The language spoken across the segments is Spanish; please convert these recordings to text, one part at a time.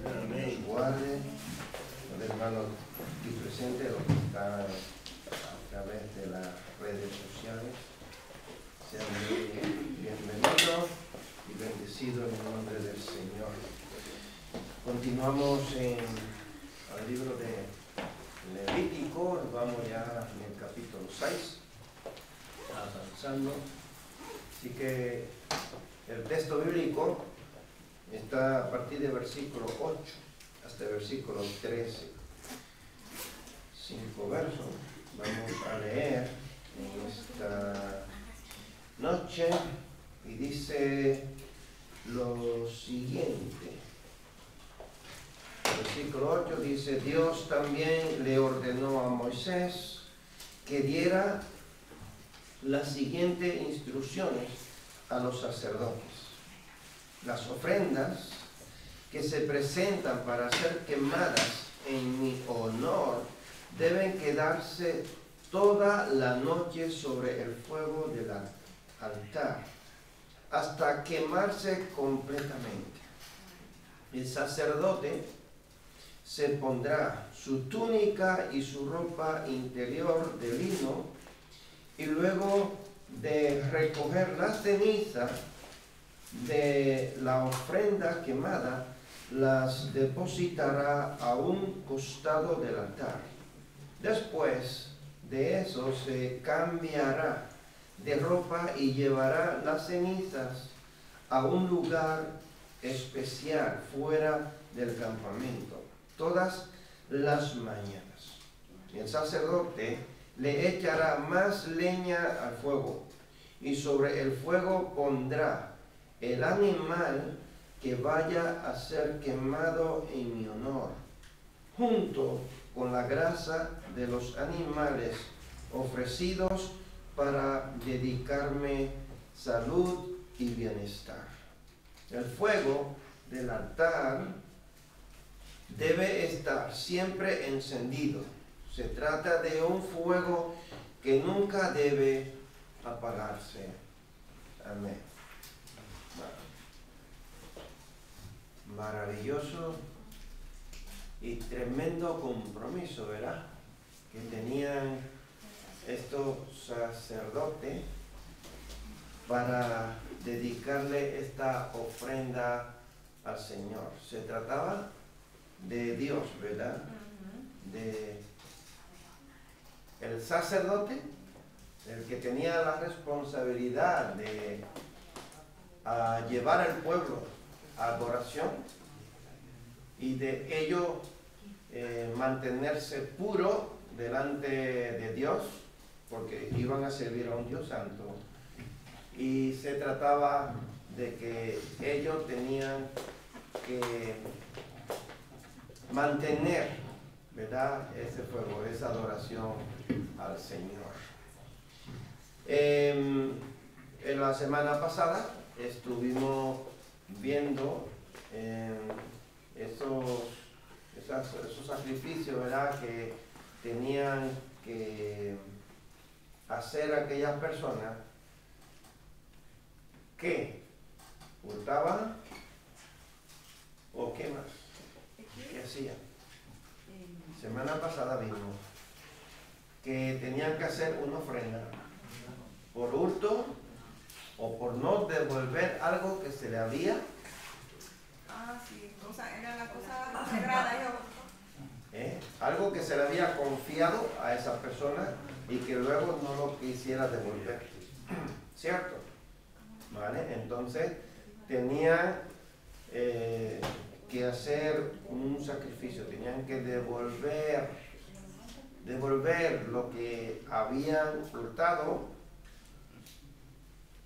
Amén. Guarde al hermano aquí presente, los que están a través de las redes sociales. Sean muy bienvenidos y bendecidos en el nombre del Señor. Continuamos en el libro de Levítico, vamos ya en el capítulo 6, avanzando. Así que el texto bíblico está a partir del versículo 8 hasta el versículo 13. 5 versos. Vamos a leer en esta noche y dice lo siguiente. El versículo 8 dice: Dios también le ordenó a Moisés que diera las siguientes instrucciones a los sacerdotes. Las ofrendas que se presentan para ser quemadas en mi honor deben quedarse toda la noche sobre el fuego del altar hasta quemarse completamente. El sacerdote se pondrá su túnica y su ropa interior de lino y luego de recoger las cenizas de la ofrenda quemada, las depositará a un costado del altar. Después de eso se cambiará de ropa y llevará las cenizas a un lugar especial fuera del campamento todas las mañanas. El sacerdote le echará más leña al fuego y sobre el fuego pondrá el animal que vaya a ser quemado en mi honor, junto con la grasa de los animales ofrecidos para dedicarme salud y bienestar. El fuego del altar debe estar siempre encendido. Se trata de un fuego que nunca debe apagarse. Amén. Maravilloso y tremendo compromiso, ¿verdad?, que tenían estos sacerdotes para dedicarle esta ofrenda al Señor. Se trataba de Dios, ¿verdad? De el sacerdote, el que tenía la responsabilidad de llevar al pueblo a adoración y de ello mantenerse puro delante de Dios, porque iban a servir a un Dios santo, y se trataba de que ellos tenían que mantener, ¿verdad?, ese fuego, esa adoración al Señor. En la semana pasada estuvimos viendo esos sacrificios, ¿verdad?, que tenían que hacer aquellas personas que hurtaban, o qué más, ¿qué hacían? Semana pasada vimos que tenían que hacer una ofrenda por hurto o por no devolver algo que se le había. Sí, era la cosa sagrada. Algo que se le había confiado a esa persona y que luego no lo quisiera devolver. ¿Cierto? ¿Vale? Entonces tenían que hacer un sacrificio, tenían que devolver lo que habían hurtado,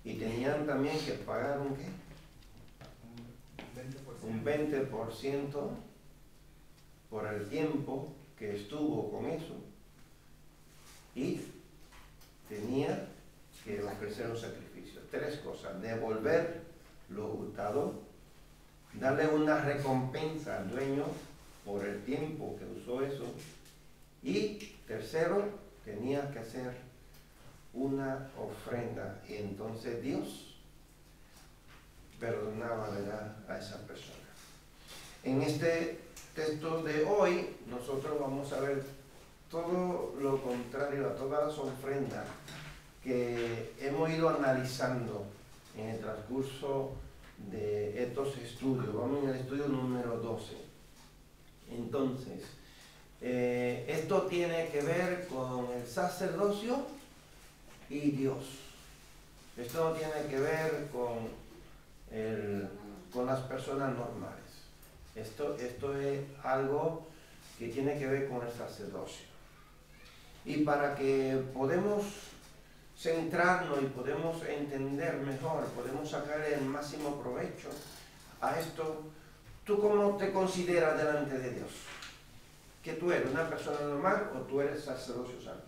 y tenían también que pagar un ¿qué? Un 20% por el tiempo que estuvo con eso, y tenía que ofrecer un sacrificio. 3 cosas: devolver lo hurtado, darle una recompensa al dueño por el tiempo que usó eso, y tercero, tenía que hacer una ofrenda, y entonces Dios perdonaba, ¿verdad?, a esa persona. En este texto de hoy, nosotros vamos a ver todo lo contrario a todas las ofrendas que hemos ido analizando en el transcurso de estos estudios. Vamos en el estudio número 12. Entonces, esto tiene que ver con el sacerdocio y Dios. Esto no tiene que ver con las personas normales. Esto es algo que tiene que ver con el sacerdocio. Y para que podamos centrarnos y podemos entender mejor, podemos sacar el máximo provecho a esto, ¿tú cómo te consideras delante de Dios? ¿Que tú eres una persona normal o tú eres sacerdocio santo?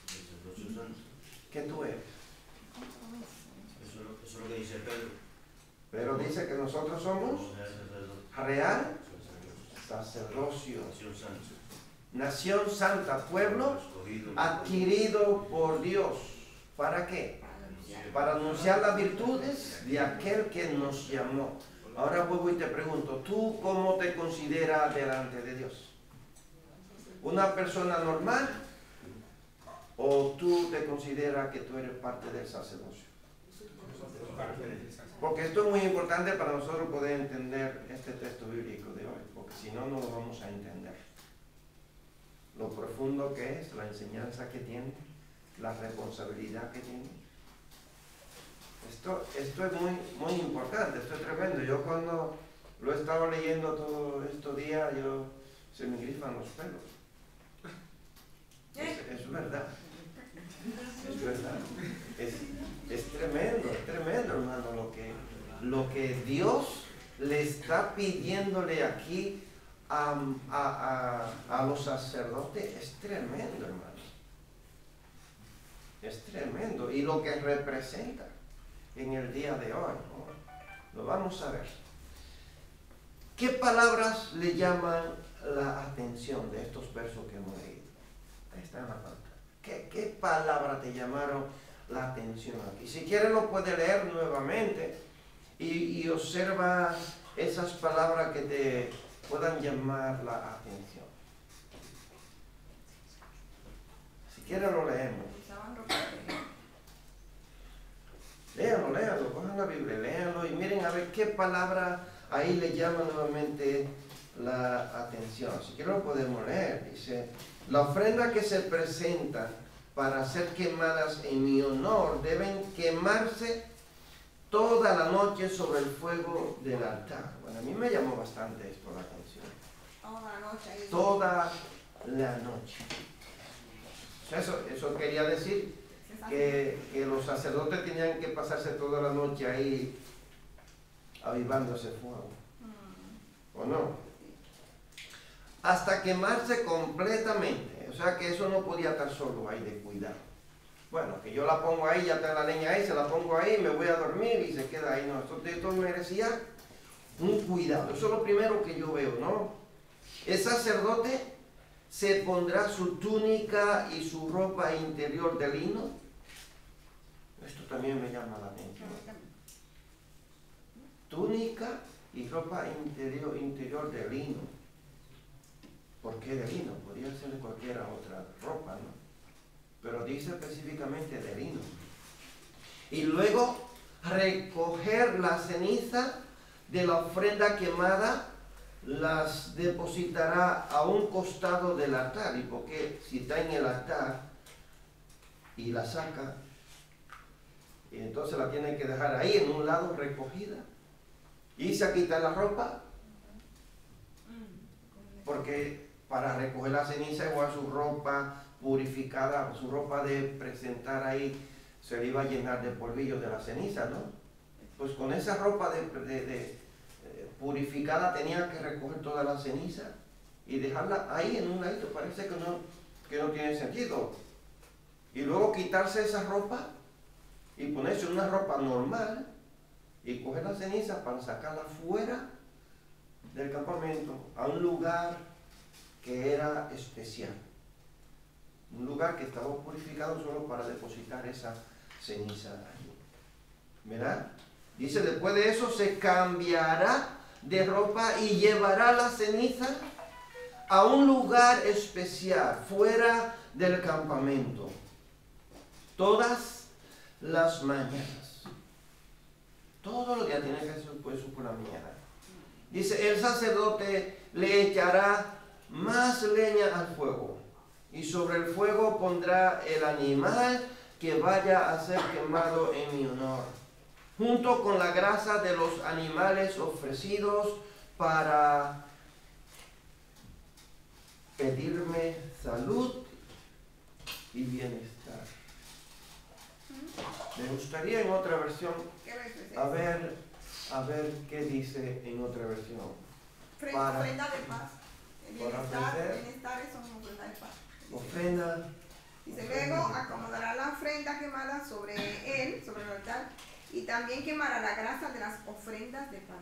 Sacerdocio santo. ¿Qué tú eres? Eso es lo que dice Pedro. Pero dice que nosotros somos real sacerdocio, nación santa, pueblo adquirido por Dios. ¿Para qué? Para anunciar las virtudes de aquel que nos llamó. Ahora vuelvo y te pregunto, ¿tú cómo te consideras delante de Dios? ¿Una persona normal o tú te consideras que tú eres parte del sacerdocio? Porque esto es muy importante para nosotros poder entender este texto bíblico de hoy, porque si no, no lo vamos a entender. Lo profundo que es, la enseñanza que tiene, la responsabilidad que tiene. Esto es muy, muy importante, esto es tremendo. Yo cuando lo he estado leyendo todos estos días, se me grifan los pelos. Es verdad. Es verdad. Es tremendo, hermano, lo que Dios le está pidiéndole aquí a los sacerdotes. Es tremendo, hermano. Es tremendo. Y lo que representa en el día de hoy, ¿no? Lo vamos a ver. ¿Qué palabras le llaman la atención de estos versos que hemos leído? Ahí está en la pantalla. ¿Qué palabras te llamaron la atención aquí? Si quieres lo puedes leer nuevamente y observa esas palabras que te puedan llamar la atención. Si quieres lo leemos. Léanlo, cojan la Biblia, léanlo y miren a ver qué palabra ahí le llama nuevamente la atención. Si quieren lo podemos leer. Dice: la ofrenda que se presenta para ser quemadas en mi honor deben quemarse toda la noche sobre el fuego del altar. Bueno, a mí me llamó bastante esto la atención. Toda la noche. Toda la noche. Eso quería decir que los sacerdotes tenían que pasarse toda la noche ahí avivando ese fuego. ¿O no? Hasta quemarse completamente. O sea que eso no podía estar solo ahí de cuidado. Bueno, que yo la pongo ahí, ya está la leña ahí, se la pongo ahí, me voy a dormir y se queda ahí. No, esto merecía un cuidado. Eso es lo primero que yo veo, ¿no? El sacerdote se pondrá su túnica y su ropa interior de lino. Esto también me llama la atención. Túnica y ropa interior de lino. ¿Por qué de lino? Podría ser de cualquier otra ropa, ¿no? Pero dice específicamente de lino. Y luego recoger la ceniza de la ofrenda quemada, las depositará a un costado del altar. ¿Y por qué? Si está en el altar y la saca, y entonces la tiene que dejar ahí en un lado recogida. Y se quita la ropa, porque para recoger la ceniza, igual su ropa purificada, su ropa de presentar ahí, se le iba a llenar de polvillo de la ceniza, ¿no? Pues con esa ropa purificada tenía que recoger toda la ceniza y dejarla ahí en un ladito. Parece que no tiene sentido. Y luego quitarse esa ropa y ponerse una ropa normal y coger la ceniza para sacarla fuera del campamento a un lugar que era especial, un lugar que estaba purificado solo para depositar esa ceniza allí. ¿Verdad? Dice: después de eso se cambiará de ropa y llevará la ceniza a un lugar especial fuera del campamento todas las mañanas. Todos los días tiene que hacer eso por la mañana. Dice, el sacerdote le echará más leña al fuego y sobre el fuego pondrá el animal que vaya a ser quemado en mi honor, junto con la grasa de los animales ofrecidos para pedirme salud y bienestar. Me gustaría en otra versión ¿Qué ves? a ver qué dice en otra versión. Ofrenda de paz. ofrecer. Bienestar es una ofrenda de paz. Ofrenda. Dice, luego acomodará la ofrenda quemada sobre él, sobre el altar, y también quemará la grasa de las ofrendas de paz.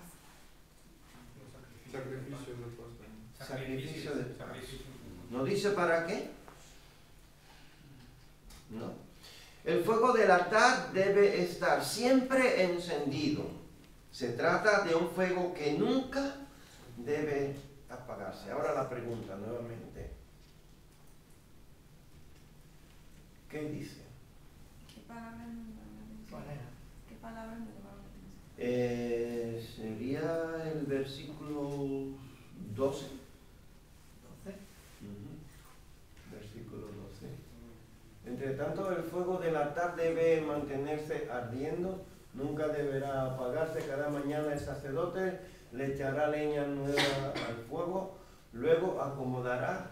Sacrificio de paz. Sacrificio de paz. ¿No dice para qué? No. El fuego del altar debe estar siempre encendido. Se trata de un fuego que nunca debe apagarse. Ahora la pregunta nuevamente. ¿Qué dice? ¿Qué palabras nos llamaron la atención? ¿Qué palabras nos llamaron la atención? Sería el versículo 12. Versículo 12. Entre tanto, el fuego del altar debe mantenerse ardiendo, nunca deberá apagarse. Cada mañana el sacerdote le echará leña nueva al fuego, luego acomodará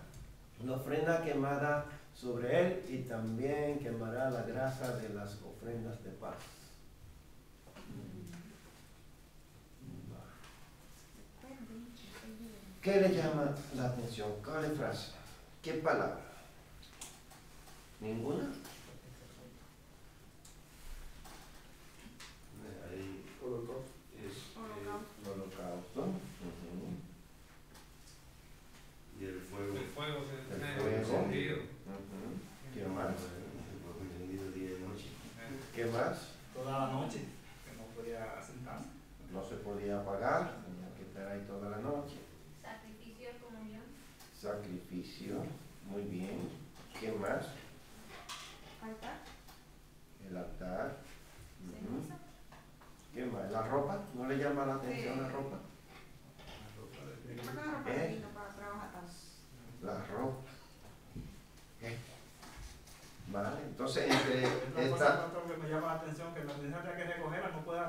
la ofrenda quemada sobre él y también quemará la grasa de las ofrendas de paz. ¿Qué le llama la atención? ¿Cuál frase? ¿Qué palabra? ¿Ninguna? Ahí Holocausto. es Holocausto. y el fuego. El fuego que El tiene fuego. encendido. ¿Qué más? El fuego encendido día y noche. ¿Qué más? Toda la noche, que no podía sentarse. No se podía apagar, tenía que estar ahí toda la noche. Sacrificio de comunión. Sacrificio, muy bien. ¿Qué más? ¿Altar? El altar. Ceniza. ¿Qué más? ¿La ropa? ¿No le llama la atención Sí. la ropa? ¿Qué pasa la ropa de lino para trabajar tanto? La ropa. Vale, entonces entre Otra cosa esta otro que me llama la atención, que la ceniza tenía que recogerla, no puede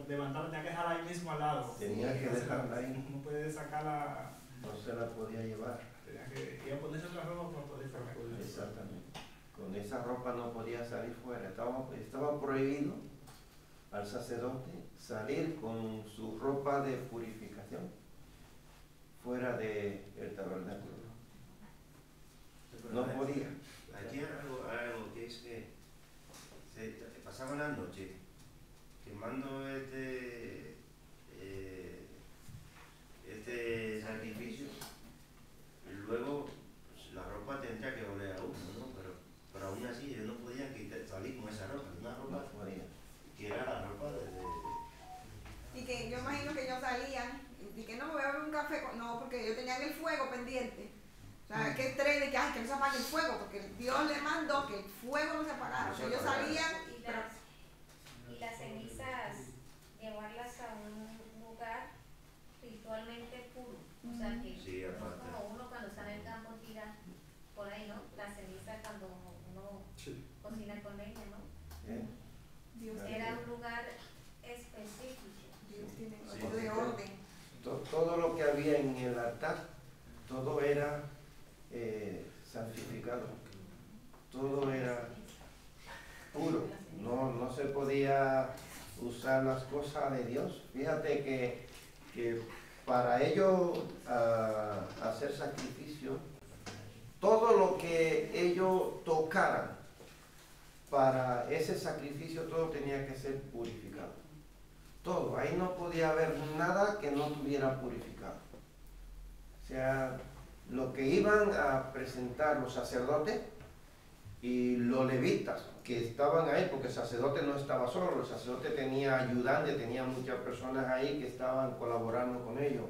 levantarla, tenía que dejarla ahí mismo al lado. tenía que dejarla ahí, No puede sacarla, no se la podía llevar. tenía que ir a ponerse otra ropa para poder sacarla. Exactamente. Con esa ropa no podía salir fuera. Estaba prohibido al sacerdote salir con su ropa de purificación fuera del tabernáculo. No podía. Aquí hay algo que es que se pasaban las noches quemando este sacrificio y luego pues, la ropa tendría que oler a uno, ¿no? Pero aún así ellos no podían salir con esa ropa, una No ropa podía. que era la ropa Y que yo imagino que ellos salían y que no me voy a beber un café, no, porque ellos tenían el fuego pendiente. O sea, que estrés de que, ay, que no se apague el fuego, porque Dios le mandó que el fuego no se apagara. O sea, ellos salían, pero Y las cenizas, llevarlas a un lugar ritualmente puro. O sea que Sí, no es aparte. como uno cuando está en el campo tira por ahí, ¿no? La ceniza cuando uno Sí. cocina con leña, ¿no? Dios, Era un lugar específico. Dios tiene Sí. algo de orden. Todo lo que había en el altar, todo era santificado, todo era puro, no se podía usar las cosas de Dios. Fíjate que para ellos hacer sacrificio, todo lo que ellos tocaran para ese sacrificio, todo tenía que ser purificado. Todo, ahí no podía haber nada que no tuviera purificado. O sea, lo que iban a presentar los sacerdotes y los levitas que estaban ahí, porque el sacerdote no estaba solo, el sacerdote tenía ayudantes, tenía muchas personas ahí que estaban colaborando con ellos.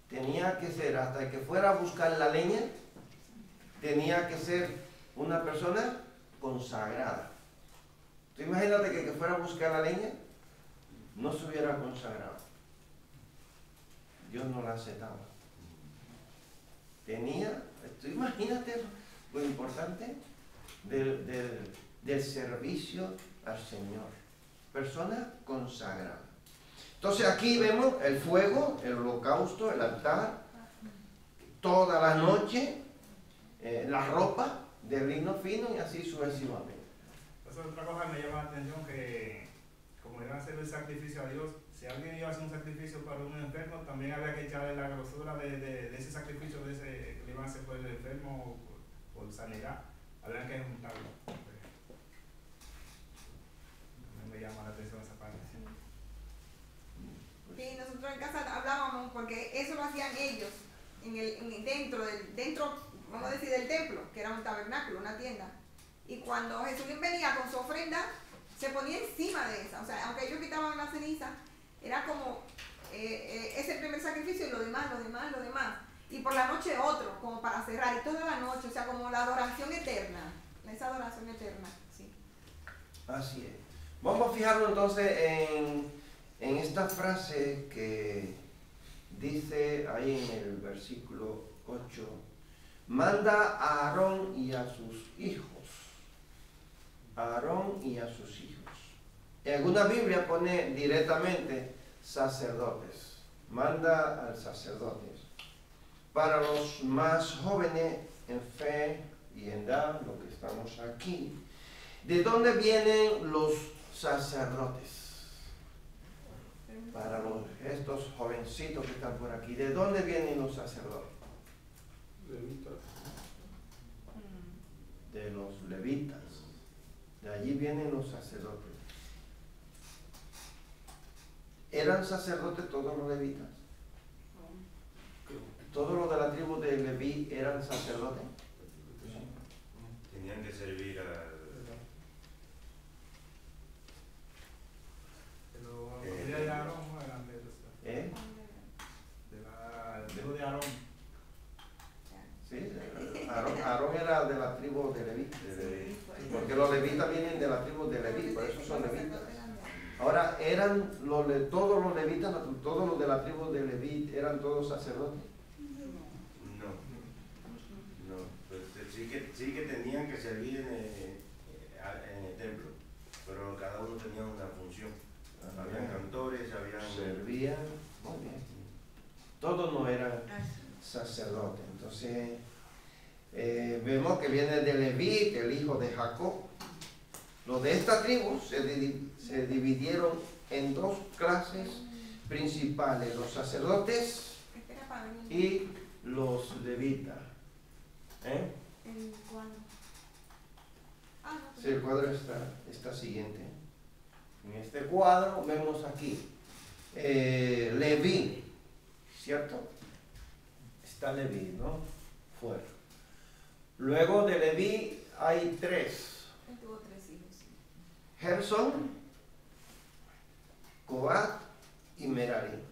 Tenía que ser, hasta que fuera a buscar la leña, tenía que ser una persona consagrada. Tú imagínate que fuera a buscar la leña, no se hubiera consagrado. Dios no la aceptaba. Tú imagínate lo importante del servicio al Señor. Persona consagrada. Entonces aquí vemos el fuego, el holocausto, el altar, toda la noche, la ropa de lino fino y así sucesivamente. Entonces otra cosa que me llama la atención que como iban a hacer el sacrificio a Dios, si alguien iba a hacer un sacrificio para un enfermo, también había que echarle la grosura de ese sacrificio que le iban a hacer por el enfermo o por sanidad. Habían que juntarlo. Me llama la atención esa parte. Sí, nosotros en casa hablábamos porque eso lo hacían ellos dentro, vamos a decir, del templo, que era un tabernáculo, una tienda. Y cuando Jesús venía con su ofrenda, se ponía encima de esa. O sea, aunque ellos quitaban la ceniza, era como ese primer sacrificio y lo demás. Y por la noche otro, como para cerrar, y toda la noche, o sea, como la adoración eterna. Esa adoración eterna, sí. Así es. Vamos a fijarnos entonces en esta frase que dice ahí en el versículo 8. Manda a Aarón y a sus hijos. Aarón y a sus hijos. En alguna Biblia pone directamente sacerdotes. Manda al sacerdote. Para los más jóvenes en fe y en edad, lo que estamos aquí, ¿de dónde vienen los sacerdotes? Para estos jovencitos que están por aquí, ¿de dónde vienen los sacerdotes? De los levitas. De allí vienen los sacerdotes. ¿Eran sacerdotes todos los levitas? ¿Todos los de la tribu de Leví eran sacerdotes? Tenían que servir a... Pero la familia de Aarón no eran de la tribu de Aarón. Sí, Aarón era de la tribu de Leví. Porque los levitas vienen de la tribu de Leví, por eso son levitas. Ahora, ¿eran todos los levitas, todos los de la tribu de Leví, eran todos sacerdotes? No, pues sí que tenían que servir en el templo, pero cada uno tenía una función. Habían cantores, servían, muy bien. Todos no eran sacerdotes. Entonces, vemos que viene de Leví, el hijo de Jacob. Los de esta tribu se dividieron en dos clases principales, los sacerdotes y los levitas. ¿El cuadro? Sí, el cuadro está siguiente. En este cuadro vemos aquí Leví, ¿cierto? Está Leví, ¿no? Fuera. Luego de Leví hay tres. Él tuvo 3 hijos. Gerson, Coat y Merari.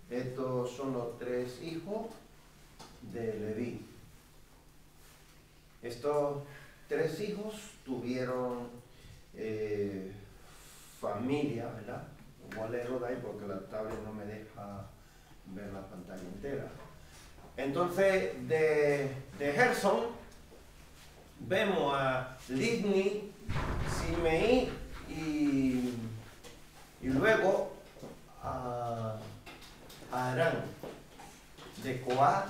Estos son los 3 hijos de Leví. Estos 3 hijos tuvieron familia, ¿verdad? Voy a leerlo de ahí porque la tablet no me deja ver la pantalla entera. Entonces, de Gerson vemos a Libni, Simei y luego a Arán. De Coat.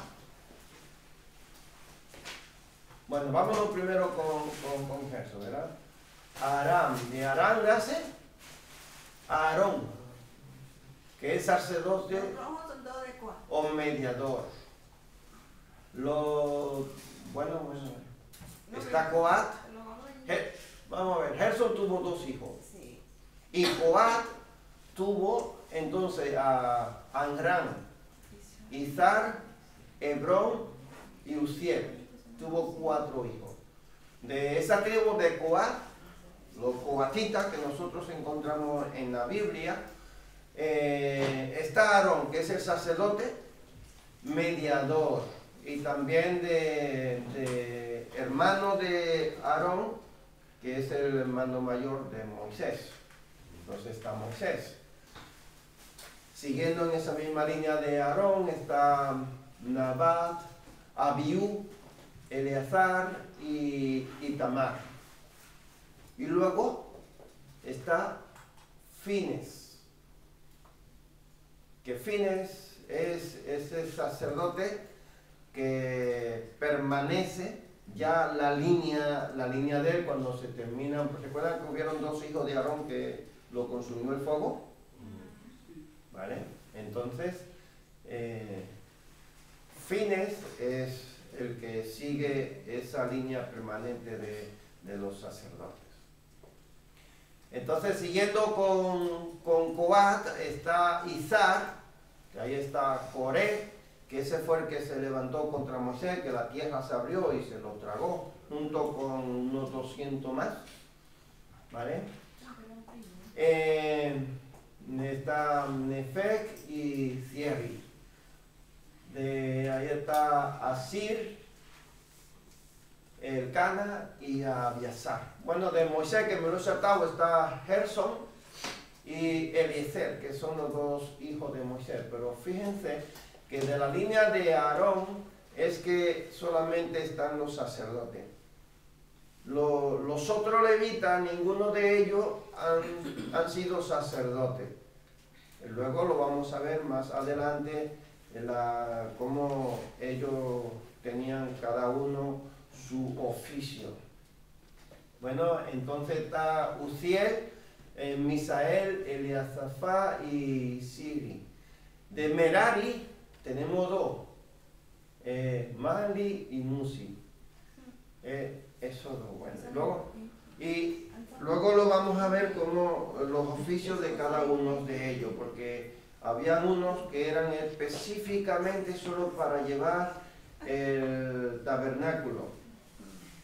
Bueno, vámonos primero con Gerson, ¿verdad? Arán. De Arán nace Aarón, que es sacerdote Los rojos son todos de Coat. o mediador. Bueno, está Coat. Vamos a ver, Gerson tuvo 2 hijos. Sí. Y Coat tuvo entonces a Amram, Izar, Hebrón y Uziel. Tuvo 4 hijos. de esa tribu de Coat, los coatitas que nosotros encontramos en la Biblia, está Aarón, que es el sacerdote mediador, y también de hermano de Aarón, que es el hermano mayor de Moisés. Entonces está Moisés. Siguiendo en esa misma línea de Aarón está Nabat, Abiú, Eleazar y Itamar. Y luego está Fines, que Fines es ese sacerdote que permanece ya la línea de él cuando se terminan. ¿Recuerdan que hubieron dos hijos de Aarón que lo consumió el fuego? ¿Vale? Entonces, Fines es el que sigue esa línea permanente de los sacerdotes. Entonces, siguiendo con Coat, está Izar, que ahí está Coré, que ese fue el que se levantó contra Moisés, que la tierra se abrió y se lo tragó, junto con unos 200 más. ¿Vale? Está Nefec y Zieri. Ahí está Asir, el Cana y Abiasar. Bueno, de Moisés, que me lo he saltado, está Gerson y Eliezer, que son los dos hijos de Moisés. Pero fíjense que de la línea de Aarón es que solamente están los sacerdotes. Los otros levitas, ninguno de ellos han sido sacerdotes. Luego lo vamos a ver más adelante, cómo ellos tenían cada uno su oficio. Bueno, entonces está Uziel, Misael, Eliasafá y Siri. De Merari tenemos dos, Mali y Musi. Eso es lo bueno. Luego lo vamos a ver como los oficios de cada uno de ellos, porque había unos que eran específicamente solo para llevar el tabernáculo,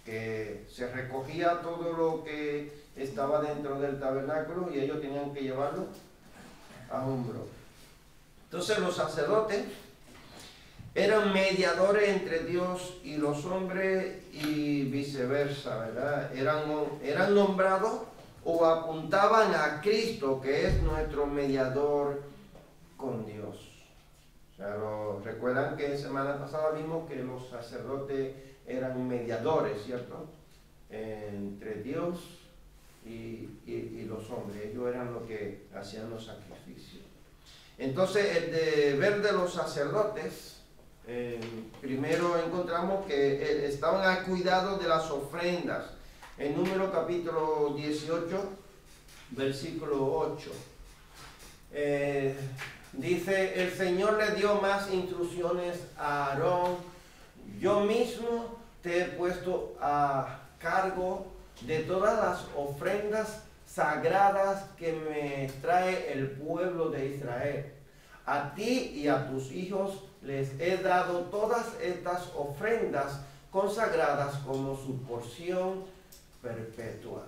que se recogía todo lo que estaba dentro del tabernáculo y ellos tenían que llevarlo a hombro. Entonces los sacerdotes eran mediadores entre Dios y los hombres y viceversa, ¿verdad? Eran nombrados o apuntaban a Cristo, que es nuestro mediador con Dios. O sea, recuerdan que semana pasada vimos que los sacerdotes eran mediadores, ¿cierto? Entre Dios y los hombres. Ellos eran los que hacían los sacrificios. Entonces, el deber de los sacerdotes, primero encontramos que estaban al cuidado de las ofrendas. En Número capítulo 18, versículo 8. Dice, el Señor le dio más instrucciones a Aarón: yo mismo te he puesto a cargo de todas las ofrendas sagradas que me trae el pueblo de Israel. A ti y a tus hijos les he dado todas estas ofrendas consagradas como su porción perpetua.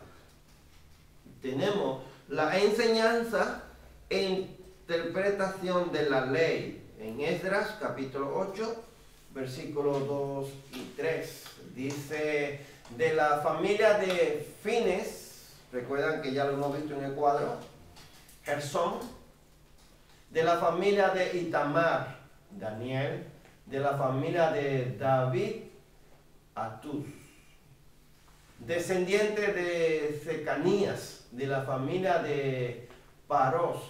Tenemos la enseñanza e interpretación de la ley en Esdras capítulo 8, versículos 2 y 3. Dice, de la familia de Fines, recuerdan que ya lo hemos visto en el cuadro, Gersón. De la familia de Itamar, Daniel. De la familia de David, Atús. Descendiente de Secanías, de la familia de Parós,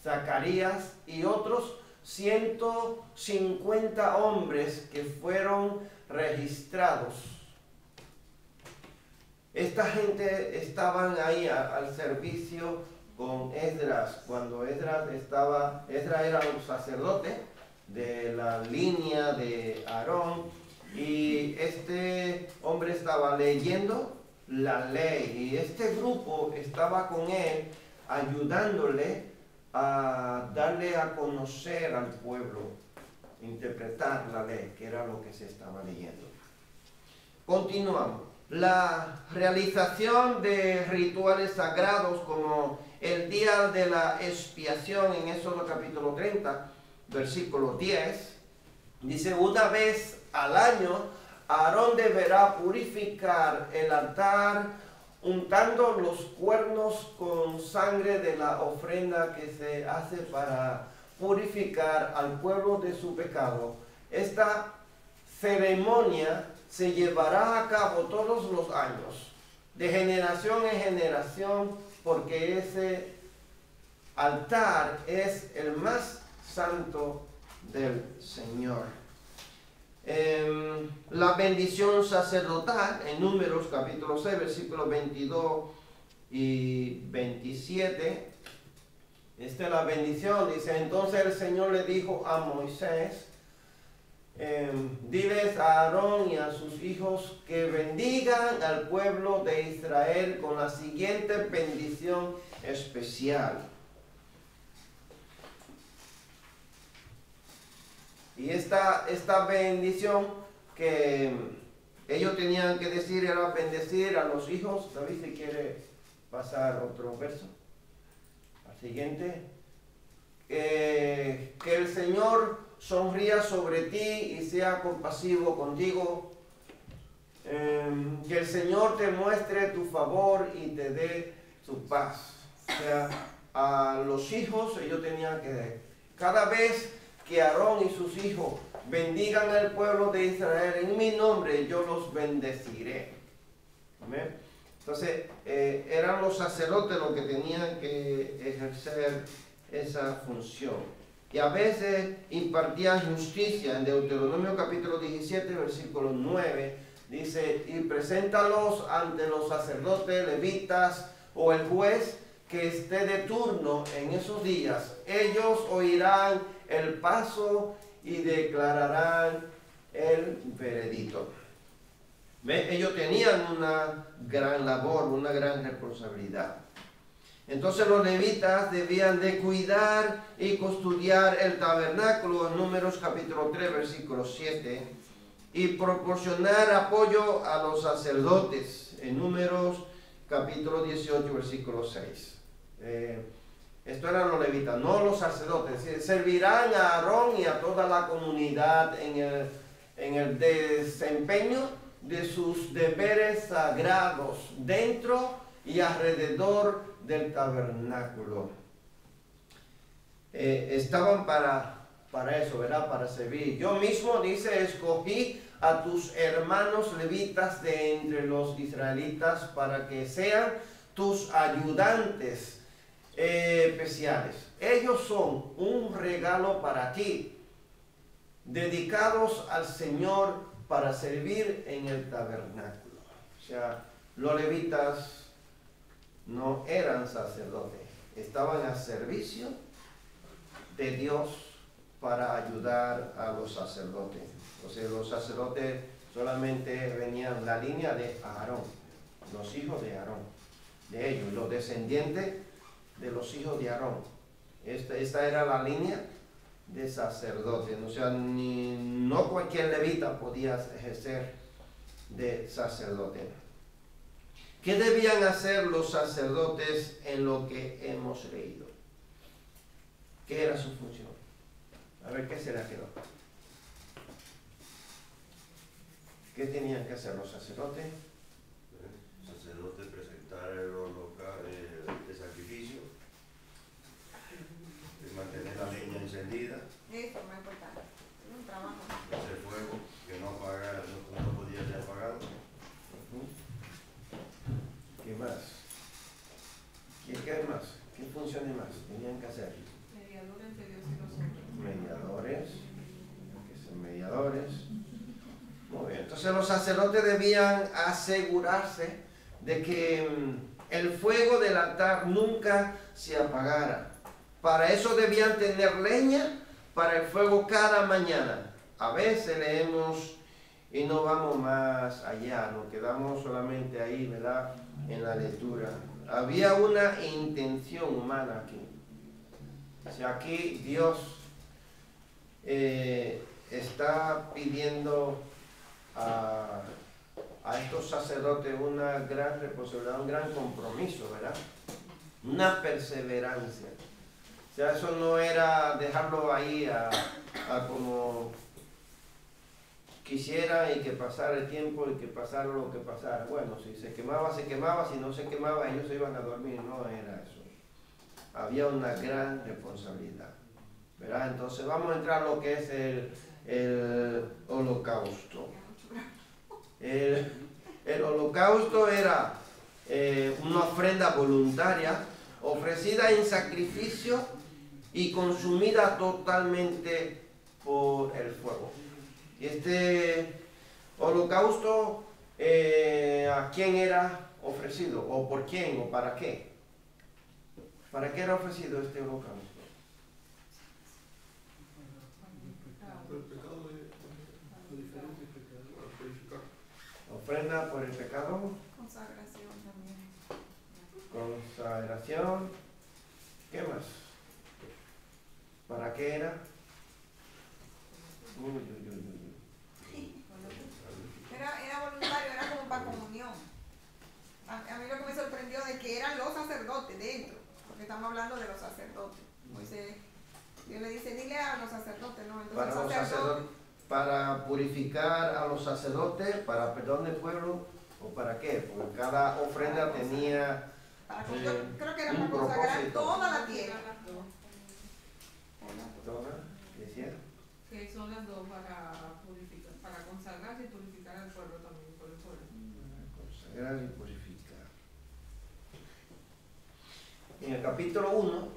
Zacarías y otros 150 hombres que fueron registrados. Esta gente estaban ahí al servicio con Esdras. Cuando Esdras era un sacerdote de la línea de Aarón, y este hombre estaba leyendo la ley, y este grupo estaba con él ayudándole a darle a conocer al pueblo, interpretar la ley, que era lo que se estaba leyendo. Continuamos. la realización de rituales sagrados como el día de la expiación en Éxodo capítulo 30, versículo 10, dice: una vez al año Aarón deberá purificar el altar untando los cuernos con sangre de la ofrenda que se hace para purificar al pueblo de su pecado. Esta ceremonia se llevará a cabo todos los años, de generación en generación, porque ese altar es el más santo del Señor. La bendición sacerdotal en Números capítulo 6, versículos 22 y 27. Esta es la bendición, dice: entonces el Señor le dijo a Moisés: diles a Aarón y a sus hijos que bendigan al pueblo de Israel con la siguiente bendición especial. Y esta bendición que ellos tenían que decir era bendecir a los hijos. David, si quiere pasar otro verso, al siguiente. Que el Señor sonría sobre ti y sea compasivo contigo. Que el Señor te muestre tu favor y te dé su paz. O sea, a los hijos ellos tenían que, cada vez que Aarón y sus hijos bendigan al pueblo de Israel en mi nombre, yo los bendeciré. ¿Amén? Entonces, eran los sacerdotes los que tenían que ejercer esa función. Y a veces impartían justicia. En Deuteronomio capítulo 17, versículo 9, dice: y preséntalos ante los sacerdotes, levitas o el juez que esté de turno en esos días. Ellos oirán el paso y declararán el veredicto. ¿Ve? Ellos tenían una gran labor, una gran responsabilidad. Entonces los levitas debían de cuidar y custodiar el tabernáculo en Números capítulo 3, versículo 7, y proporcionar apoyo a los sacerdotes en Números capítulo 18, versículo 6. Esto eran los levitas, no los sacerdotes. Servirán a Aarón y a toda la comunidad en el desempeño de sus deberes sagrados dentro y alrededor del tabernáculo. Estaban para eso, ¿verdad? Para servir. Yo mismo, dice, escogí a tus hermanos levitas de entre los israelitas para que sean tus ayudantes especiales. Ellos son un regalo para ti, dedicados al Señor para servir en el tabernáculo. O sea, los levitas no eran sacerdotes, estaban a servicio de Dios para ayudar a los sacerdotes. O sea, los sacerdotes solamente venían la línea de Aarón, los hijos de Aarón, de ellos, los descendientes de los hijos de Aarón. Esta era la línea de sacerdotes. O sea, no cualquier levita podía ejercer de sacerdote. ¿Qué debían hacer los sacerdotes en lo que hemos leído? ¿Qué era su función? A ver, ¿qué se le quedó? ¿Qué tenían que hacer los sacerdotes? El sacerdote presentar el holocausto de sacrificio, de mantener la leña encendida, Eso es más importante. Es un trabajo. ese fuego que no podía ser apagado. ¿Qué más? ¿Qué más? ¿Qué funciones más tenían que hacer? Mediador entre Dios y los hombres. Mediadores. Que son mediadores. Muy bien. Entonces los sacerdotes debían asegurarse de que el fuego del altar nunca se apagara. Para eso debían tener leña para el fuego cada mañana. A veces leemos y no vamos más allá, nos quedamos solamente ahí, ¿verdad? En la lectura. Había una intención humana aquí. O sea, aquí Dios está pidiendo a estos sacerdotes una gran responsabilidad, un gran compromiso, ¿verdad? Una perseverancia. O sea, eso no era dejarlo ahí a como quisiera y que pasara el tiempo y que pasara lo que pasara. Bueno, si se quemaba, se quemaba, si no se quemaba, ellos se iban a dormir. No era eso. Había una gran responsabilidad, ¿verdad? Entonces vamos a entrar a lo que es el holocausto. El holocausto era una ofrenda voluntaria ofrecida en sacrificio y consumida totalmente por el fuego. Y este holocausto, ¿a quién era ofrecido? ¿O por quién? ¿O para qué? ¿Para qué era ofrecido este holocausto? Por el pecado de diferentes pecados, para purificar. Ofrenda por el pecado, Consagración también. consagración, ¿qué más? ¿Para qué era? Uy, uy, uy, uy. Era voluntario, era como para comunión. A mí lo que me sorprendió de que eran los sacerdotes dentro, porque estamos hablando de los sacerdotes. Moisés, Dios le dice, dile a los sacerdotes, ¿no? Entonces, Para los sacerdotes, para purificar a los sacerdotes, para perdón del pueblo, ¿o para qué? Porque cada ofrenda tenía yo creo que era un para consagrar propósito. toda la tierra. ¿Toda? ¿Qué decía? Que son las dos para purificar, para consagrarse y purificar al pueblo también, por el pueblo. Consagrar y purificar. En el capítulo 1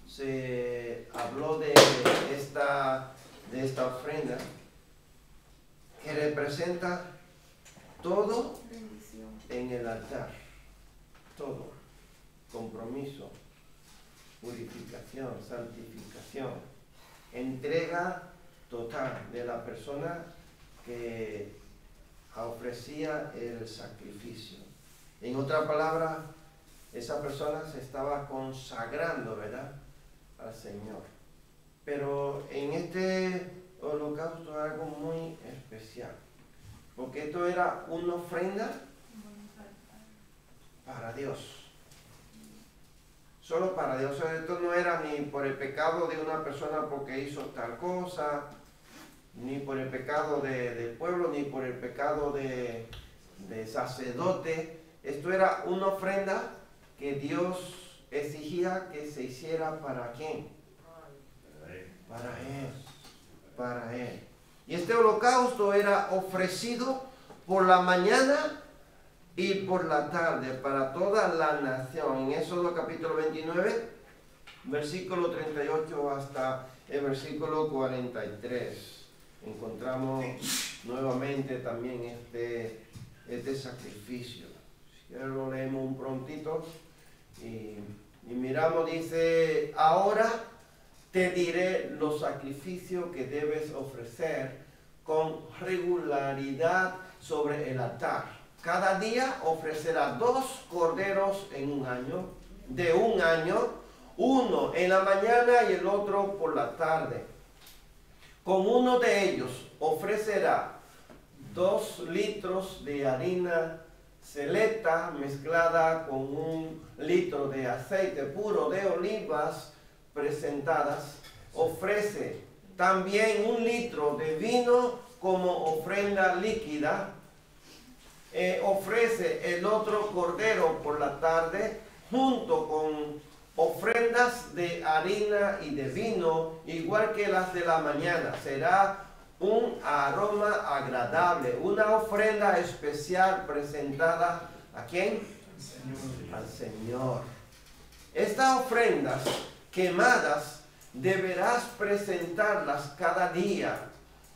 se habló de esta ofrenda que representa todo Bendición. en el altar. Todo. Compromiso, purificación, santificación, entrega total de la persona que ofrecía el sacrificio. En otra palabra, esa persona se estaba consagrando, ¿verdad?, al Señor. Pero en este holocausto era algo muy especial, porque esto era una ofrenda para Dios. Solo para Dios. O sea, esto no era ni por el pecado de una persona porque hizo tal cosa, ni por el pecado del pueblo, ni por el pecado de sacerdote. Esto era una ofrenda que Dios exigía que se hiciera para ¿quién? Para Él. Para Él. Y este holocausto era ofrecido por la mañana y por la tarde para toda la nación. En Éxodo capítulo 29, versículo 38 hasta el versículo 43. Encontramos nuevamente también este sacrificio. Si quieres lo leemos un prontito y miramos, dice, ahora te diré los sacrificios que debes ofrecer con regularidad sobre el altar. Cada día ofrecerá 2 corderos en un año, de un año, uno en la mañana y el otro por la tarde. Con uno de ellos ofrecerá 2 litros de harina seleta mezclada con 1 litro de aceite puro de olivas presentadas. Ofrece también 1 litro de vino como ofrenda líquida. Ofrece el otro cordero por la tarde junto con ofrendas de harina y de vino, igual que las de la mañana. Será un aroma agradable, una ofrenda especial presentada ¿a quién? Al Señor. Estas ofrendas quemadas deberás presentarlas cada día,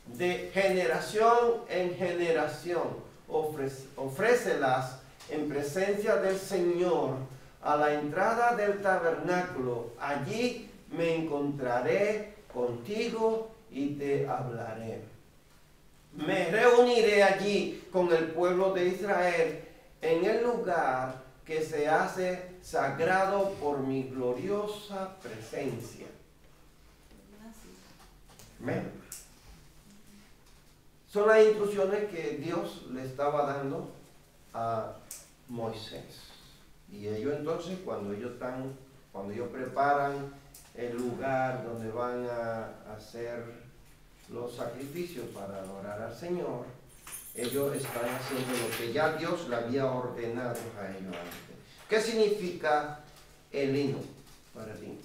de generación en generación. Ofrécelas en presencia del Señor a la entrada del tabernáculo. Allí me encontraré contigo y te hablaré. Me reuniré allí con el pueblo de Israel en el lugar que se hace sagrado por mi gloriosa presencia. Amén. Son las instrucciones que Dios le estaba dando a Moisés. Y ellos entonces, cuando ellos preparan el lugar donde van a hacer los sacrificios para adorar al Señor, ellos están haciendo lo que ya Dios le había ordenado a ellos antes. ¿Qué significa el lino para ti?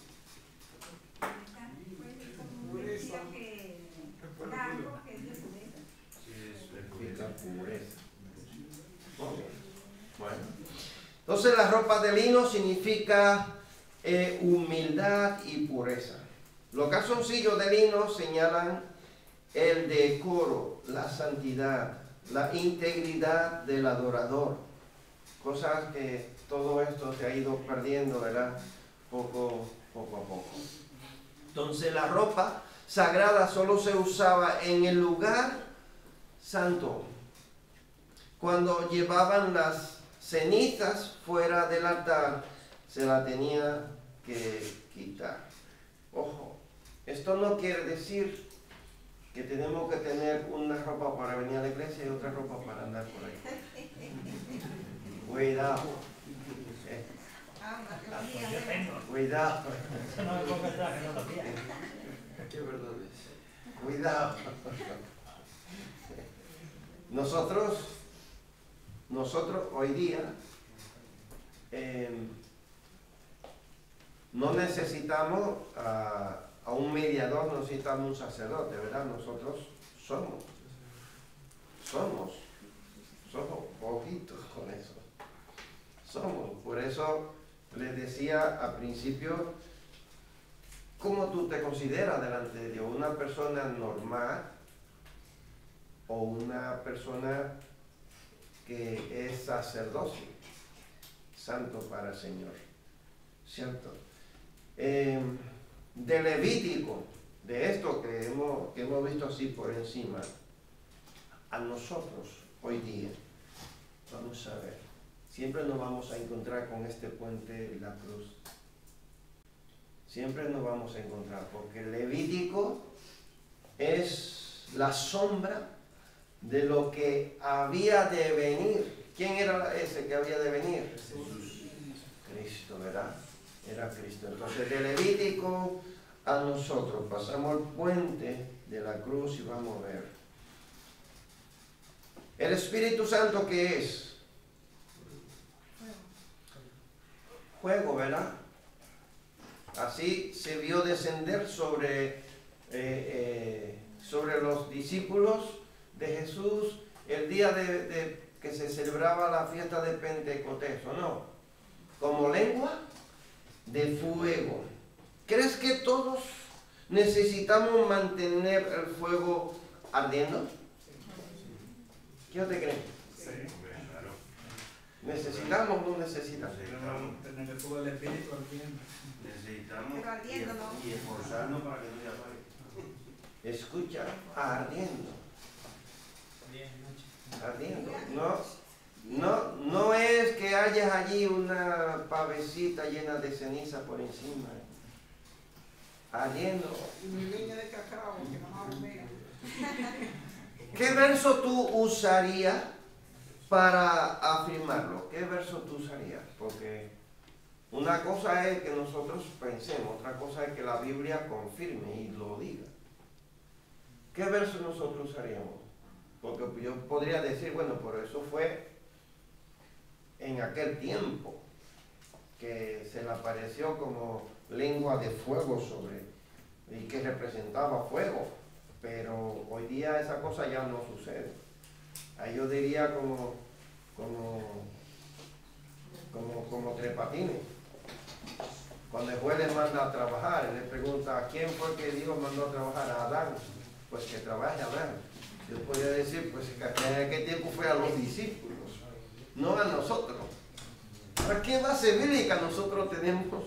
Significa pureza. Okay. Bueno. Entonces la ropa de lino significa humildad y pureza. Los calzoncillos de lino señalan el decoro, la santidad, la integridad del adorador. Cosas que todo esto se ha ido perdiendo, ¿verdad? Poco a poco. Entonces la ropa sagrada solo se usaba en el lugar santo. Cuando llevaban las cenizas fuera del altar, se la tenía que quitar. Ojo, esto no quiere decir que tenemos que tener una ropa para venir a la iglesia y otra ropa para andar por ahí. Cuidado. Cuidado. Qué verdad es. Cuidado. Nosotros hoy día no necesitamos a un mediador, no necesitamos un sacerdote, ¿verdad? Nosotros somos ojitos con eso. Por eso les decía al principio, ¿cómo tú te consideras delante de Dios? ¿Una persona normal o una persona que es sacerdocio, santo para el Señor? ¿Cierto? De Levítico, de esto que hemos visto así por encima, a nosotros hoy día, vamos a ver, siempre nos vamos a encontrar con este puente y la cruz. Siempre nos vamos a encontrar, porque el Levítico es la sombra de lo que había de venir. ¿Quién era ese que había de venir? Jesús. Cristo, ¿verdad? Era Cristo. Entonces, de Levítico a nosotros pasamos el puente de la cruz y vamos a ver. El Espíritu Santo, ¿qué es? Fuego, ¿verdad? Así se vio descender sobre los discípulos de Jesús el día de que se celebraba la fiesta de Pentecostés, ¿o no? Como lengua de fuego. ¿Crees que todos necesitamos mantener el fuego ardiendo? ¿Qué te creen? Sí. Claro. ¿Necesitamos o no necesitamos? Necesitamos tener el fuego del Espíritu ardiendo. Necesitamos Pero ardiendo, ¿no? y esforzarnos para que no se apague. Escucha, ardiendo. Ardiendo. No es que hayas allí una pavecita llena de ceniza por encima. Ardiendo. Y mi leña de cacao, que no me ¿Qué verso tú usarías para afirmarlo? ¿Qué verso tú usarías? Porque una cosa es que nosotros pensemos, otra cosa es que la Biblia confirme y lo diga. ¿Qué verso nosotros usaríamos? Porque yo podría decir, bueno, por eso fue en aquel tiempo que se le apareció como lengua de fuego sobre, y que representaba fuego. Pero hoy día esa cosa ya no sucede. Ahí yo diría como Tres Patines. Cuando el juez le manda a trabajar, él le pregunta, ¿a quién fue que Dios mandó a trabajar? A Adán. Pues que trabaje Adán. Yo podría decir, pues que en aquel tiempo fue a los discípulos, no a nosotros. ¿Para qué base bíblica nosotros tenemos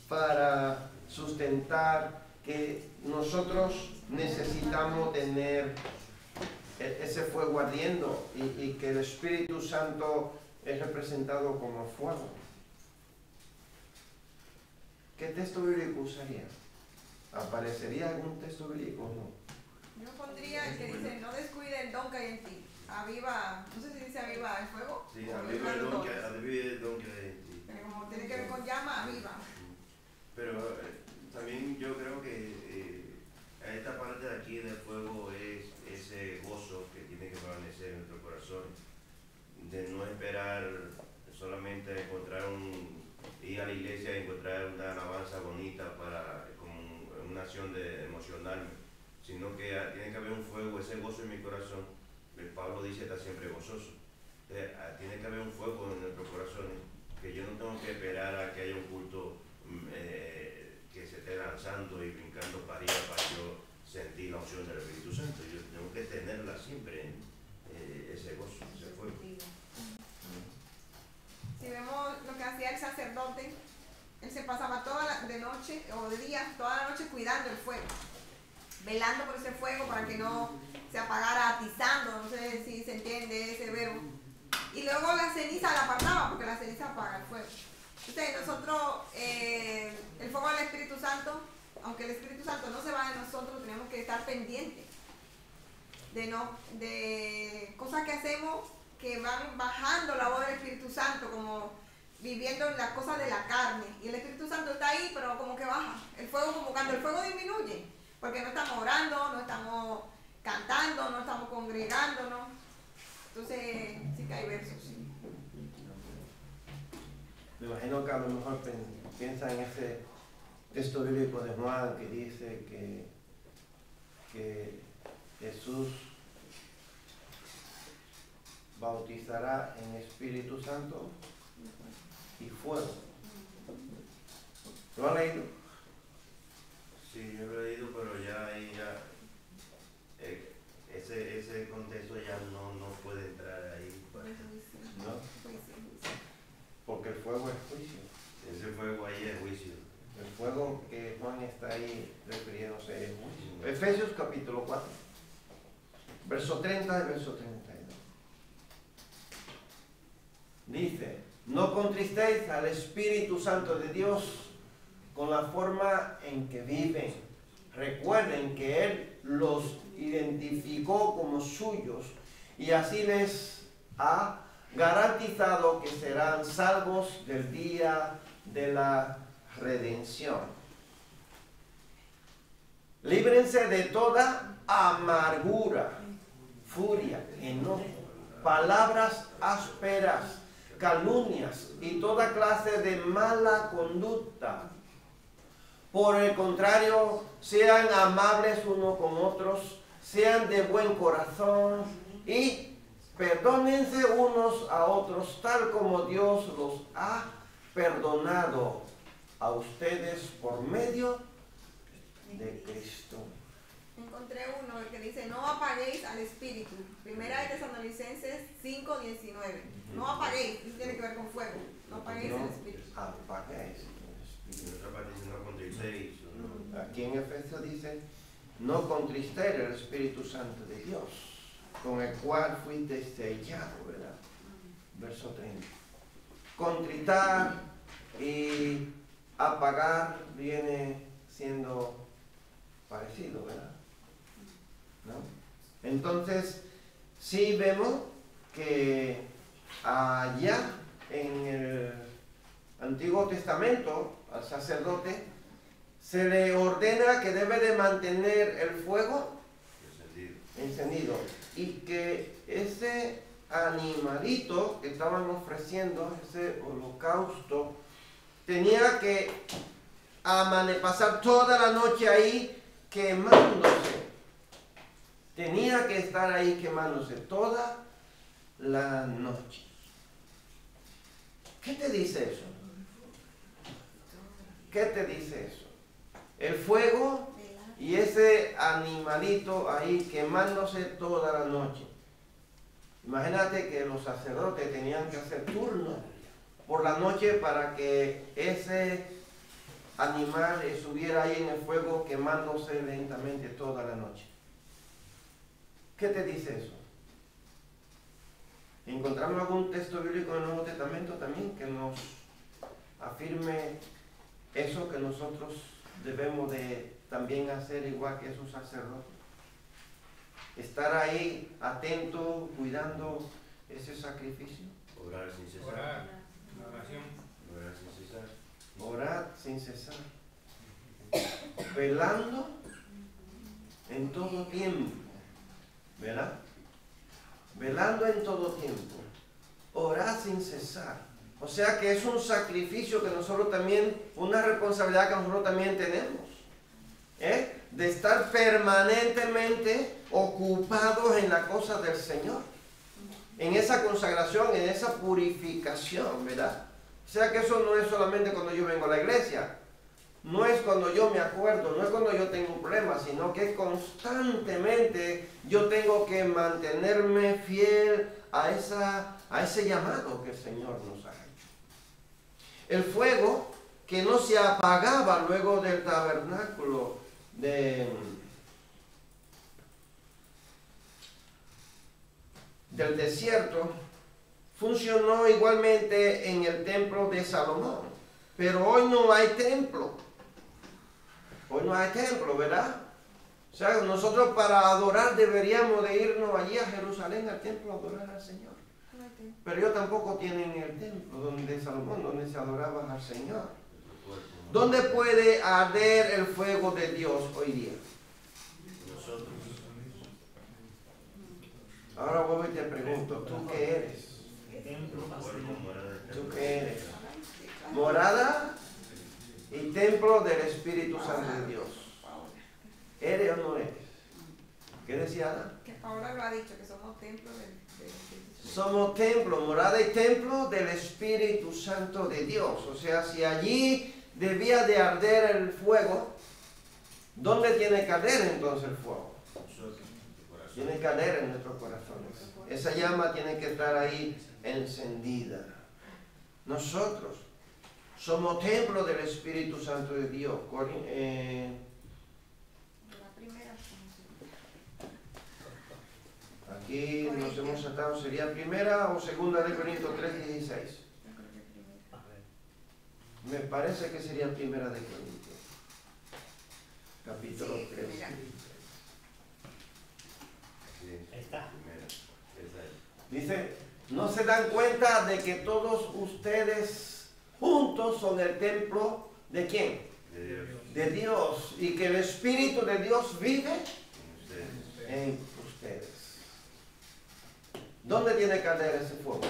para sustentar que nosotros necesitamos tener ese fuego ardiendo y que el Espíritu Santo es representado como fuego? ¿Qué texto bíblico usaría? ¿Aparecería algún texto bíblico o no? Yo pondría el que dice, no descuide el don que hay en ti. Aviva, no sé si dice aviva el fuego. Sí, o aviva el los don que dones. hay en ti. Pero como tiene que ver con llama, aviva. Pero también yo creo que esta parte de aquí del fuego es ese gozo que tiene que permanecer en nuestro corazón, de no esperar solamente ir a la iglesia y encontrar una alabanza bonita como una acción de emocionarme, sino que tiene que haber un fuego, ese gozo en mi corazón. Pablo dice está siempre gozoso. Tiene que haber un fuego en nuestros corazones, que yo no tengo que esperar a que haya un culto que se esté lanzando y brincando para arriba para yo sentir la unción del Espíritu Santo. Yo tengo que tenerla siempre, ese gozo, ese fuego. Si vemos lo que hacía el sacerdote, él se pasaba de noche o de día, toda la noche cuidando el fuego, velando por ese fuego para que no se apagara, atizando, no sé si se entiende ese verbo. Y luego la ceniza la apartaba, porque la ceniza apaga el fuego. Entonces nosotros, el fuego del Espíritu Santo, aunque el Espíritu Santo no se va de nosotros, tenemos que estar pendientes de cosas que hacemos que van bajando la voz del Espíritu Santo, como viviendo en las cosas de la carne. Y el Espíritu Santo está ahí, pero como que baja. El fuego, como cuando el fuego disminuye, porque no estamos orando, no estamos cantando, no estamos congregándonos. Entonces, sí que hay versos, sí. Me imagino que a lo mejor piensa en ese texto bíblico de Juan que dice que Jesús bautizará en Espíritu Santo y fuego. ¿Lo han leído? Sí, yo lo he leído, pero ya ahí ese contexto ya no puede entrar ahí. ¿No? Porque el fuego es juicio. Ese fuego ahí es juicio. El fuego que Juan está ahí refiriéndose es juicio. Efesios capítulo 4, verso 30 y verso 32. Dice, no contristéis al Espíritu Santo de Dios con la forma en que viven. Recuerden que Él los identificó como suyos y así les ha garantizado que serán salvos del día de la redención. Líbrense de toda amargura, furia, enojo, palabras ásperas, calumnias y toda clase de mala conducta. Por el contrario, sean amables unos con otros, sean de buen corazón y perdónense unos a otros, tal como Dios los ha perdonado a ustedes por medio de Cristo. Encontré uno que dice, no apaguéis al Espíritu. Primera de Tesalonicenses 5:19. No apaguéis, eso tiene que ver con fuego. No apaguéis el Espíritu. Apaguéis el En Espíritu. otra parte dice no contristéis. Aquí en Efesios dice, no contristéis el Espíritu Santo de Dios, con el cual fuiste sellado, ¿verdad? Verso 30. Contritar y apagar viene siendo parecido, ¿verdad? ¿No? Entonces, sí vemos que allá en el Antiguo Testamento al sacerdote se le ordena que debe de mantener el fuego encendido y que ese animalito que estaban ofreciendo, ese holocausto, tenía que pasar toda la noche ahí quemándose. Tenía que estar ahí quemándose toda la noche. ¿Qué te dice eso? ¿Qué te dice eso? El fuego y ese animalito ahí quemándose toda la noche. Imagínate que los sacerdotes tenían que hacer turno por la noche para que ese animal estuviera ahí en el fuego quemándose lentamente toda la noche. ¿Qué te dice eso? ¿Encontramos algún texto bíblico en el Nuevo Testamento también que nos afirme eso, que nosotros debemos de también hacer igual que esos sacerdotes? estar ahí atento, cuidando ese sacrificio. Orar sin cesar. Orar, la oración. Orar sin cesar. Orar sin cesar. Velando en todo tiempo. ¿Verdad? Velando en todo tiempo. Orar sin cesar. O sea que es un sacrificio que nosotros también, una responsabilidad que nosotros también tenemos. De estar permanentemente ocupados en la cosa del Señor. En esa consagración, en esa purificación, ¿verdad? O sea que eso no es solamente cuando yo vengo a la iglesia. No es cuando yo me acuerdo, no es cuando yo tengo un problema, sino que constantemente yo tengo que mantenerme fiel a ese llamado que el Señor nos ha hecho. El fuego que no se apagaba luego del tabernáculo del desierto funcionó igualmente en el templo de Salomón. Pero hoy no hay templo. Hoy no hay templo, ¿verdad? O sea, nosotros para adorar deberíamos de irnos allí a Jerusalén, al templo, a adorar al Señor. Pero ellos tampoco tienen el templo donde Salomón, donde se adoraba al Señor. ¿Dónde puede arder el fuego de Dios hoy día? Nosotros. Ahora vuelvo y te pregunto, ¿tú qué eres? Cuerpo, morada del ¿Tú templo. qué eres? Morada y templo del Espíritu Santo de Dios. ¿Eres o no eres? ¿Qué decía Ana? Que Paola lo ha dicho, que somos templos del Espíritu Santo. Somos templo, morada y templo del Espíritu Santo de Dios. O sea, si allí debía de arder el fuego, ¿dónde tiene que arder entonces el fuego? Nosotros, tu corazón. Tiene que arder en nuestros corazones. Esa llama tiene que estar ahí encendida. Nosotros somos templo del Espíritu Santo de Dios. Aquí nos hemos saltado, ¿sería primera o segunda de Corintios 3:16? Me parece que sería primera de Corintios, capítulo 3. Mira. Sí, Ahí está. primero. Esa es. Dice, ¿no se dan cuenta de que todos ustedes juntos son el templo de quién? De Dios. De Dios, y que el Espíritu de Dios vive En ustedes. en ustedes. ¿Dónde tiene que arder ese fuego?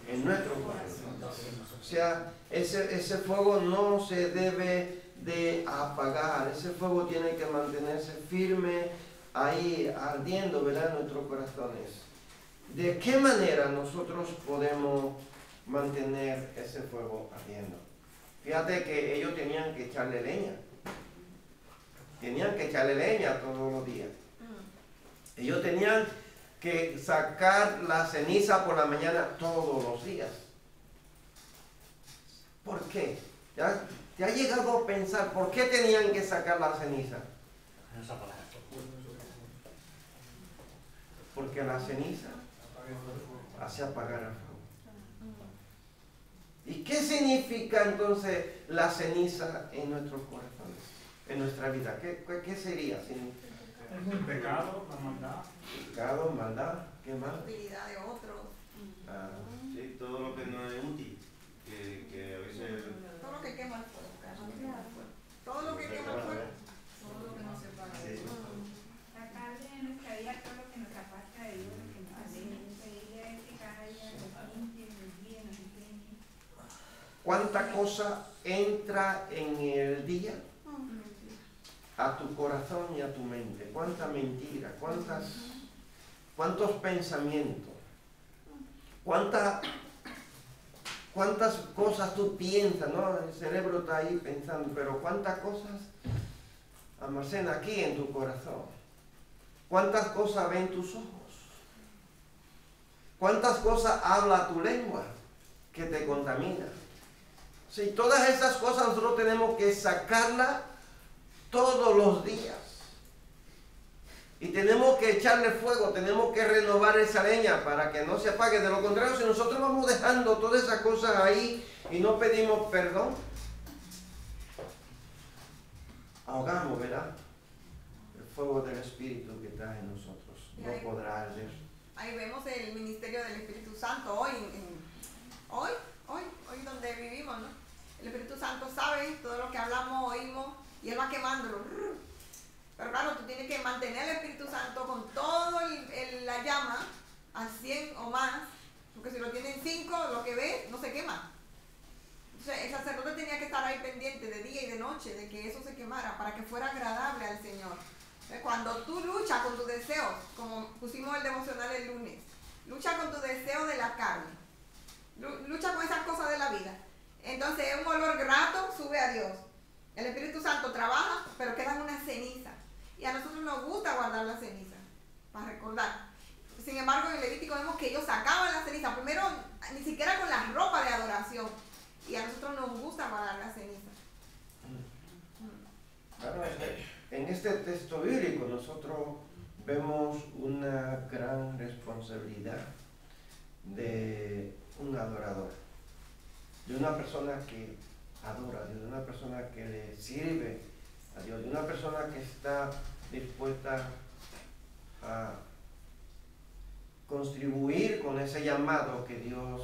En nuestro corazón. O sea, ese fuego no se debe de apagar, ese fuego tiene que mantenerse firme ahí, ardiendo, ¿verdad?, en nuestros corazones. ¿De qué manera nosotros podemos mantener ese fuego ardiendo? Fíjate que ellos tenían que echarle leña. Tenían que echarle leña todos los días. Ellos tenían que sacar la ceniza por la mañana todos los días. ¿Por qué? ¿Te ha llegado a pensar por qué tenían que sacar la ceniza? No se apaga. Porque la ceniza hace apagar el fuego. ¿Y qué significa entonces la ceniza en nuestros corazones, en nuestra vida? ¿Qué sería? El pecado, la maldad. Pecado, maldad, ¿qué más? Hostilidad de otros. Ah, Sí, todo lo que no es útil. Que a veces. Todo lo que quema el fuego. Todo lo que quema el fuego. Todo lo que nos separa. Sí. La carne de nuestra vida, todo lo que nos aparta de Dios, lo que nos aleja, ella es que cada día nos limpie, nos guíe, nos enseñe. ¿cuánta cosa entra en el día a tu corazón y a tu mente? ¿Cuánta mentira? ¿Cuántos pensamientos? ¿Cuántas cosas tú piensas, ¿no? El cerebro está ahí pensando, pero ¿cuántas cosas almacena aquí en tu corazón? ¿Cuántas cosas ven tus ojos? ¿Cuántas cosas habla tu lengua que te contamina? Sí, todas esas cosas nosotros tenemos que sacarlas todos los días. Y tenemos que echarle fuego, tenemos que renovar esa leña para que no se apague. De lo contrario, si nosotros vamos dejando todas esas cosas ahí y no pedimos perdón, ahogamos, ¿verdad? El fuego del Espíritu que está en nosotros no podrá arder. Ahí vemos el ministerio del Espíritu Santo hoy donde vivimos, ¿no? El Espíritu Santo sabe todo lo que hablamos, oímos, y Él va quemándolo. Pero claro, tú tienes que mantener el Espíritu Santo con todo la llama al 100 o más, porque si lo tienen 5, lo que ve no se quema. Entonces el sacerdote tenía que estar ahí pendiente de día y de noche, de que eso se quemara, para que fuera agradable al Señor. Cuando tú luchas con tus deseos, como pusimos el devocional el lunes, lucha con tu deseo de la carne, lucha con esas cosas de la vida. Entonces un olor grato sube a Dios. El Espíritu Santo trabaja, pero quedan unas cenizas. Y a nosotros nos gusta guardar las cenizas, para recordar. Sin embargo, en el Levítico vemos que ellos sacaban las cenizas, primero ni siquiera con la ropa de adoración. Y a nosotros nos gusta guardar las cenizas. Claro, en este texto bíblico nosotros vemos una gran responsabilidad de un adorador, de una persona que adora, de una persona que le sirve a Dios, de una persona que está dispuesta a contribuir con ese llamado que Dios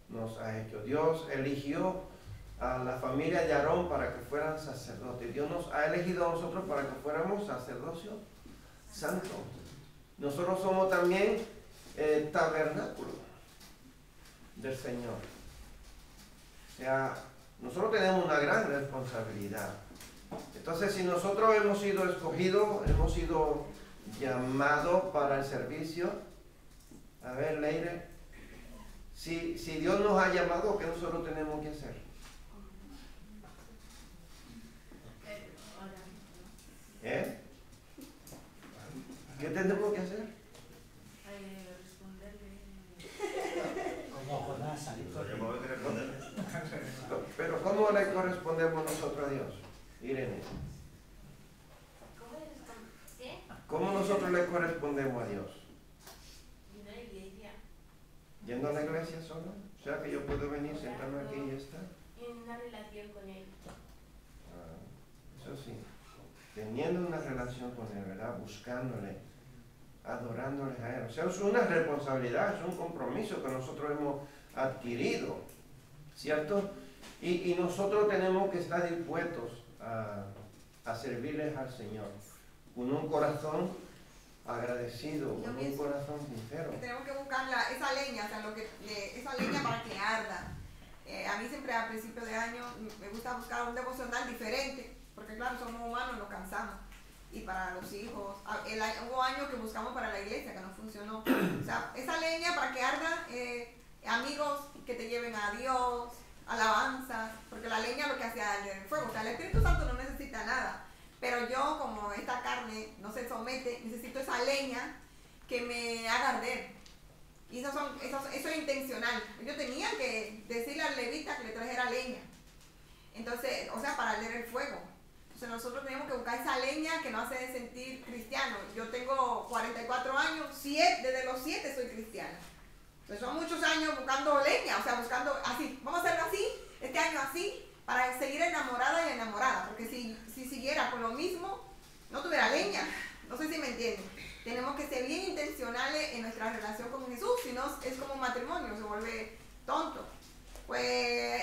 nos ha hecho. Dios eligió a la familia de Aarón para que fueran sacerdotes. Dios nos ha elegido a nosotros para que fuéramos sacerdocio santo. Nosotros somos también el tabernáculo del Señor. O sea, nosotros tenemos una gran responsabilidad. Entonces, si nosotros hemos sido escogidos, hemos sido llamados para el servicio, a ver, Leire, si Dios nos ha llamado, ¿qué nosotros tenemos que hacer? ¿Eh? ¿Qué tenemos que hacer? Como Jonás, Pero ¿cómo le correspondemos nosotros a Dios? Irene. ¿Cómo nosotros le correspondemos a Dios? ¿Yendo a la iglesia solo? O sea que yo puedo venir, sentarme aquí y ya está. En una relación con Él. Eso sí, teniendo una relación con Él, ¿verdad? Buscándole, adorándole a Él. O sea, es una responsabilidad, es un compromiso que nosotros hemos adquirido, ¿cierto? Y nosotros tenemos que estar dispuestos a servirles al Señor con un corazón agradecido, con un corazón sincero. Tenemos que buscar esa leña, o sea, esa leña para que arda. A mí siempre a principio de año me gusta buscar un devocional diferente, porque claro, somos humanos, nos cansamos. Y para los hijos, hubo años que buscamos para la iglesia, que no funcionó. O sea, esa leña para que arda, amigos que te lleven a Dios, alabanzas, porque la leña es lo que hace arder el fuego. O sea, el Espíritu Santo no necesita nada. Pero yo, como esta carne no se somete, necesito esa leña que me haga arder. Y eso es intencional. Yo tenía que decirle al levita que le trajera leña. Entonces, o sea, para arder el fuego. Entonces nosotros tenemos que buscar esa leña que nos hace sentir cristianos. Yo tengo 44 años, desde los 7 soy cristiana. Entonces son muchos años buscando leña, o sea, buscando así. Vamos a hacerlo así, este año así, para seguir enamorada y enamorada. Porque si siguiera con lo mismo, no tuviera leña. No sé si me entienden. Tenemos que ser bien intencionales en nuestra relación con Jesús, si no es como un matrimonio, se vuelve tonto. Pues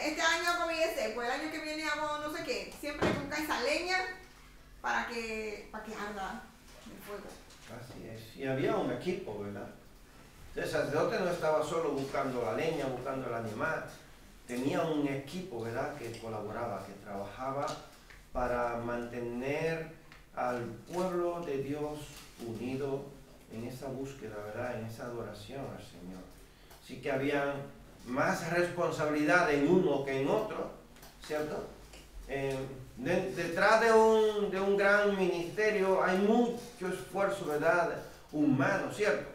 este año hago ese, pues el año que viene hago no sé qué. Siempre busca esa leña para que arda el fuego. Así es. Y había un equipo, ¿verdad? El sacerdote no estaba solo buscando la leña, buscando el animal. Tenía un equipo, ¿verdad?, que colaboraba, que trabajaba para mantener al pueblo de Dios unido en esa búsqueda, ¿verdad?, en esa adoración al Señor. Así que había más responsabilidad en uno que en otro, ¿cierto? Detrás de un gran ministerio hay mucho esfuerzo, ¿verdad?, humano, ¿cierto?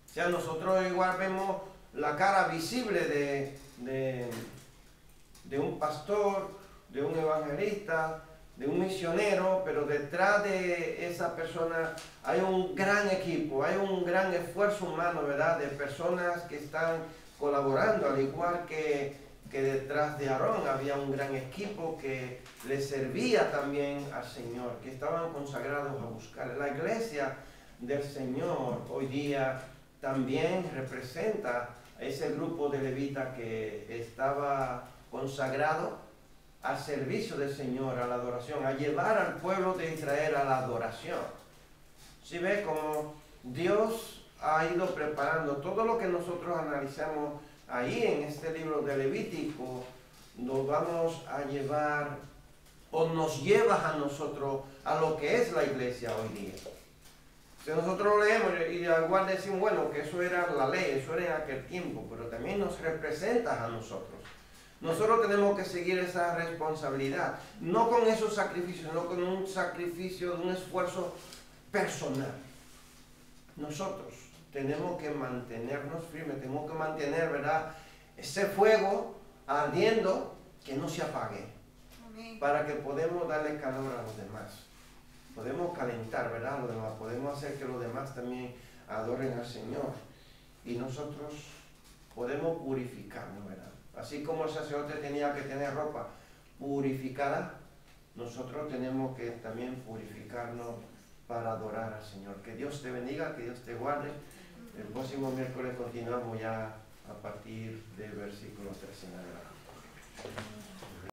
O sea, nosotros igual vemos la cara visible de un pastor, de un evangelista, de un misionero, pero detrás de esa persona hay un gran equipo, hay un gran esfuerzo humano, ¿verdad?, de personas que están colaborando, al igual que que detrás de Aarón había un gran equipo que le servía también al Señor, que estaban consagrados a buscar. La iglesia del Señor hoy día también representa a ese grupo de levitas que estaba consagrado al servicio del Señor, a la adoración, a llevar al pueblo de Israel a la adoración. ¿Sí ve cómo Dios ha ido preparando todo lo que nosotros analizamos ahí en este libro de Levítico? Nos vamos a llevar, o nos lleva a nosotros, a lo que es la iglesia hoy día. Si nosotros lo leemos y igual decimos, bueno, que eso era la ley, eso era en aquel tiempo, pero también nos representa a nosotros. Nosotros tenemos que seguir esa responsabilidad, no con esos sacrificios, sino con un sacrificio, un esfuerzo personal. Nosotros tenemos que mantenernos firmes, tenemos que mantener, ¿verdad?, ese fuego ardiendo, que no se apague, para que podamos darle calor a los demás. Podemos calentar, ¿verdad?, a los demás, podemos hacer que los demás también adoren al Señor. Y nosotros podemos purificarnos, ¿verdad? Así como el sacerdote tenía que tener ropa purificada, nosotros tenemos que también purificarnos para adorar al Señor. Que Dios te bendiga, que Dios te guarde. El próximo miércoles continuamos ya a partir del versículo 13 en adelante.